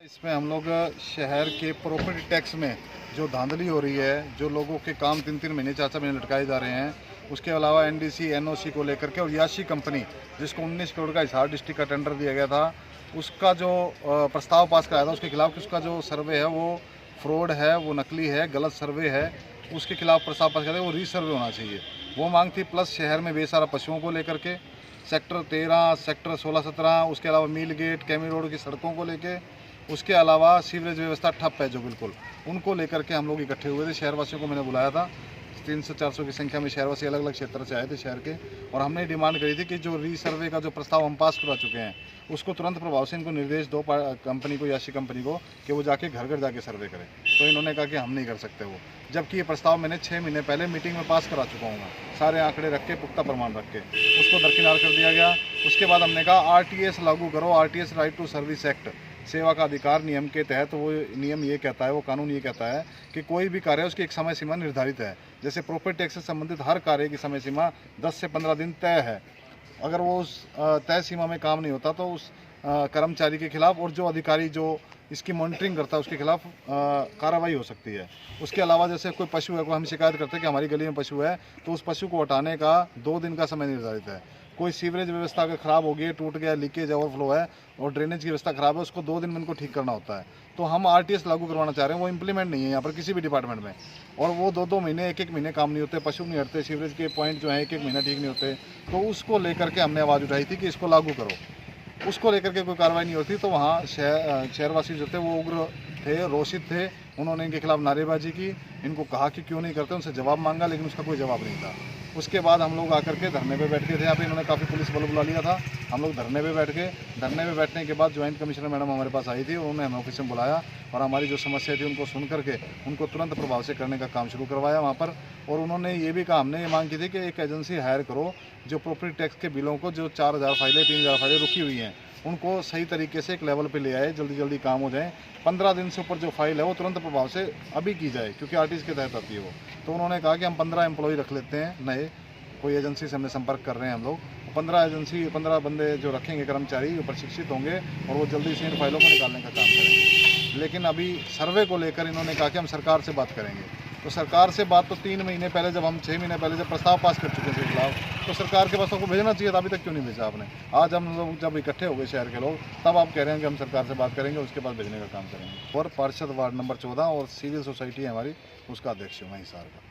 इसमें हम लोग शहर के प्रॉपर्टी टैक्स में जो धांधली हो रही है, जो लोगों के काम 3-3 महीने 4-4 महीने लटकाए जा रहे हैं, उसके अलावा एनडीसी एनओसी को लेकर के और याशी कंपनी जिसको 19 करोड़ का हिसार डिस्ट्रिक्ट का टेंडर दिया गया था, उसका जो प्रस्ताव पास कराया था उसके खिलाफ उसका जो सर्वे है वो फ्रॉड है, वो नकली है, गलत सर्वे है, उसके खिलाफ प्रस्ताव पास कराया, वो रीसर्वे होना चाहिए। वो मांग थी। प्लस शहर में बेसारा पशुओं को लेकर के सेक्टर 13, सेक्टर 16-17, उसके अलावा मील गेट, कैमी रोड की सड़कों को लेके, उसके अलावा सीवरेज व्यवस्था ठप है जो बिल्कुल, उनको लेकर के हम लोग इकट्ठे हुए थे। शहरवासियों को मैंने बुलाया था, 300-400 की संख्या में शहरवासी अलग अलग क्षेत्र से आए थे शहर के, और हमने डिमांड करी थी कि जो रीसर्वे का जो प्रस्ताव हम पास करा चुके हैं उसको तुरंत प्रभाव से इनको निर्देश दो कंपनी को, याशी कंपनी को, कि वो जाके घर घर जाके सर्वे करें। तो इन्होंने कहा कि हम नहीं कर सकते वो, जबकि ये प्रस्ताव मैंने 6 महीने पहले मीटिंग में पास करा चुका हूँ, सारे आंकड़े रख के, पुख्ता प्रमाण रख के, उसको दरकिनार कर दिया गया। उसके बाद हमने कहा आरटीएस लागू करो, RTS right to service act, सेवा का अधिकार नियम के तहत। वो नियम ये कहता है, वो कानून ये कहता है कि कोई भी कार्य उसकी एक समय सीमा निर्धारित है। जैसे प्रॉपर्टी टैक्स से संबंधित हर कार्य की समय सीमा 10 से 15 दिन तय है। अगर वो उस तय सीमा में काम नहीं होता तो उस कर्मचारी के खिलाफ और जो अधिकारी जो इसकी मॉनिटरिंग करता है उसके खिलाफ कार्रवाई हो सकती है। उसके अलावा जैसे कोई पशु है, कोई हम शिकायत करते हैं कि हमारी गली में पशु है, तो उस पशु को हटाने का 2 दिन का समय निर्धारित है। कोई सीवरेज व्यवस्था अगर ख़राब हो गई, टूट गया, लीकेज ओवरफ्लो है और ड्रेनेज की व्यवस्था ख़राब है, उसको 2 दिन में इनको ठीक करना होता है। तो हम आरटीएस लागू करवाना चाह रहे हैं, वो इम्प्लीमेंट नहीं है यहाँ पर किसी भी डिपार्टमेंट में, और वो 2-2 महीने, 1-1 महीने काम नहीं होते, पशु नहीं हटते, सीवरेज के पॉइंट जो है 1-1 महीना ठीक नहीं होते। तो उसको लेकर के हमने आवाज़ उठाई थी कि इसको लागू करो। उसको लेकर के कोई कार्रवाई नहीं होती, तो वहाँ शहरवासी जो थे वो उग्र थे, रोषित थे। उन्होंने इनके खिलाफ नारेबाजी की, इनको कहा कि क्यों नहीं करते, उनसे जवाब मांगा, लेकिन उसका कोई जवाब नहीं था। उसके बाद हम लोग आकर के धरने पे बैठ गए थे। यहाँ पे इन्होंने काफ़ी पुलिस बल बुला लिया था। हम लोग धरने पे बैठ गए। धरने पे बैठने के बाद ज्वाइंट कमिश्नर मैडम हमारे पास आई थी, उन्होंने हमें ऑफिस में बुलाया और हमारी जो समस्या थी उनको सुन करके उनको तुरंत प्रभाव से करने का काम शुरू करवाया वहाँ पर। और उन्होंने ये भी कहा, हमने ये मांग की थी कि एक एजेंसी हायर करो जो प्रॉपर्टी टैक्स के बिलों को, जो 4000 फाइलें, 3000 फाइलें रुकी हुई हैं, उनको सही तरीके से एक लेवल पे ले आए, जल्दी जल्दी काम हो जाए। 15 दिन से ऊपर जो फाइल है वो तुरंत प्रभाव से अभी की जाए, क्योंकि आरटीएस के तहत आती है वो। तो उन्होंने कहा कि हम 15 एम्प्लॉय रख लेते हैं नए, कोई एजेंसी से हमने संपर्क कर रहे हैं हम लोग। 15 बंदे जो रखेंगे कर्मचारी, वो प्रशिक्षित होंगे और वो जल्दी से इन फाइलों को निकालने का काम करेंगे। लेकिन अभी सर्वे को लेकर इन्होंने कहा कि हम सरकार से बात करेंगे। तो सरकार से बात तो 3 महीने पहले, जब हम 6 महीने पहले जब प्रस्ताव पास कर चुके थे खिलाफ, तो सरकार के पास आपको भेजना चाहिए था, अभी तक क्यों नहीं भेजा आपने? आज हम लोग जब इकट्ठे हो गए शहर के लोग, तब आप कह रहे हैं कि हम सरकार से बात करेंगे, उसके पास भेजने का काम करेंगे। और पार्षद वार्ड नंबर 14 और सिविल सोसाइटी है हमारी, उसका अध्यक्ष हूँ मैं हिसार का।